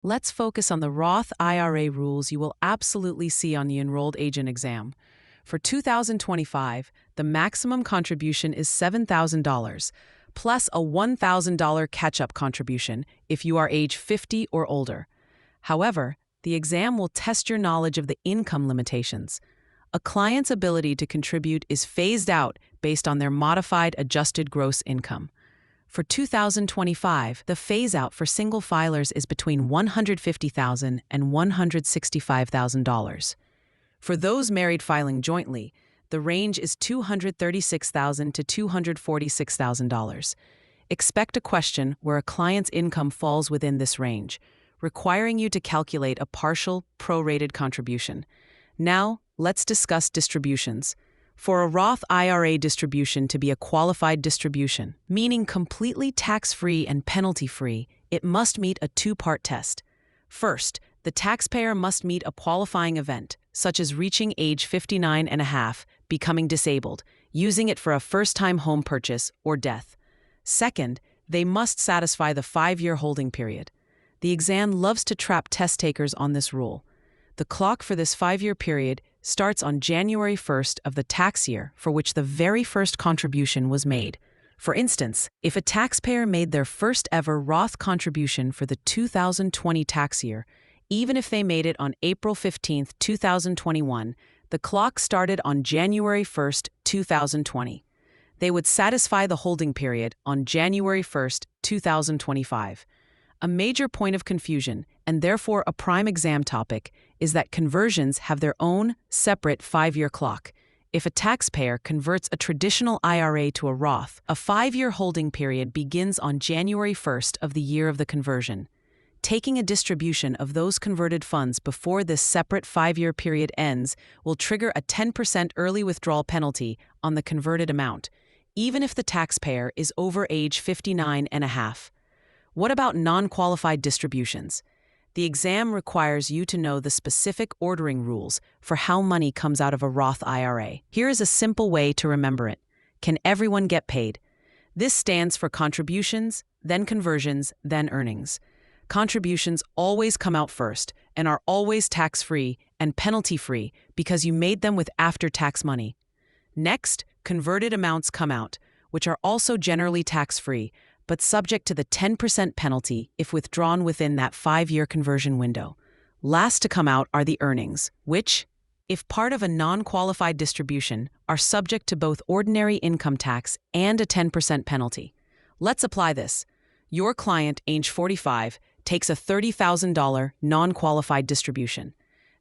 Let's focus on the Roth IRA rules you will absolutely see on the enrolled agent exam. For 2025, the maximum contribution is $7,000, plus a $1,000 catch-up contribution if you are age 50 or older. However, the exam will test your knowledge of the income limitations. A client's ability to contribute is phased out based on their modified adjusted gross income. For 2025, the phase-out for single filers is between $150,000 and $165,000. For those married filing jointly, the range is $236,000 to $246,000. Expect a question where a client's income falls within this range, requiring you to calculate a partial, prorated contribution. Now, let's discuss distributions. For a Roth IRA distribution to be a qualified distribution, meaning completely tax-free and penalty-free, it must meet a two-part test. First, the taxpayer must meet a qualifying event, such as reaching age 59 and a half, becoming disabled, using it for a first-time home purchase, or death. Second, they must satisfy the 5-year holding period. The exam loves to trap test takers on this rule. The clock for this 5-year period starts on January 1st of the tax year for which the very first contribution was made. For instance, if a taxpayer made their first ever Roth contribution for the 2020 tax year, even if they made it on April 15, 2021, the clock started on January 1st, 2020. They would satisfy the holding period on January 1st, 2025. A major point of confusion, and therefore a prime exam topic, is that conversions have their own separate 5-year clock. If a taxpayer converts a traditional IRA to a Roth, a 5-year holding period begins on January 1st of the year of the conversion. Taking a distribution of those converted funds before this separate 5-year period ends will trigger a 10% early withdrawal penalty on the converted amount, even if the taxpayer is over age 59 and a half. What about non-qualified distributions? The exam requires you to know the specific ordering rules for how money comes out of a Roth IRA. Here is a simple way to remember it. Can everyone get paid? This stands for contributions, then conversions, then earnings. Contributions always come out first and are always tax-free and penalty-free because you made them with after-tax money. Next, converted amounts come out, which are also generally tax-free, but subject to the 10% penalty if withdrawn within that 5-year conversion window. Last to come out are the earnings, which, if part of a non-qualified distribution, are subject to both ordinary income tax and a 10% penalty. Let's apply this. Your client, age 45, takes a $30,000 non-qualified distribution.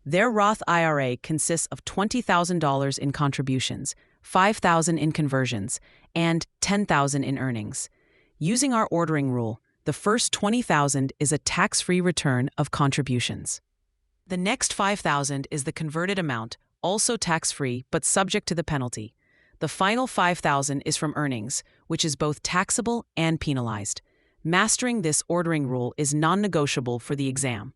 Their Roth IRA consists of $20,000 in contributions, $5,000 in conversions, and $10,000 in earnings. Using our ordering rule, the first $20,000 is a tax-free return of contributions. The next $5,000 is the converted amount, also tax-free but subject to the penalty. The final $5,000 is from earnings, which is both taxable and penalized. Mastering this ordering rule is non-negotiable for the exam.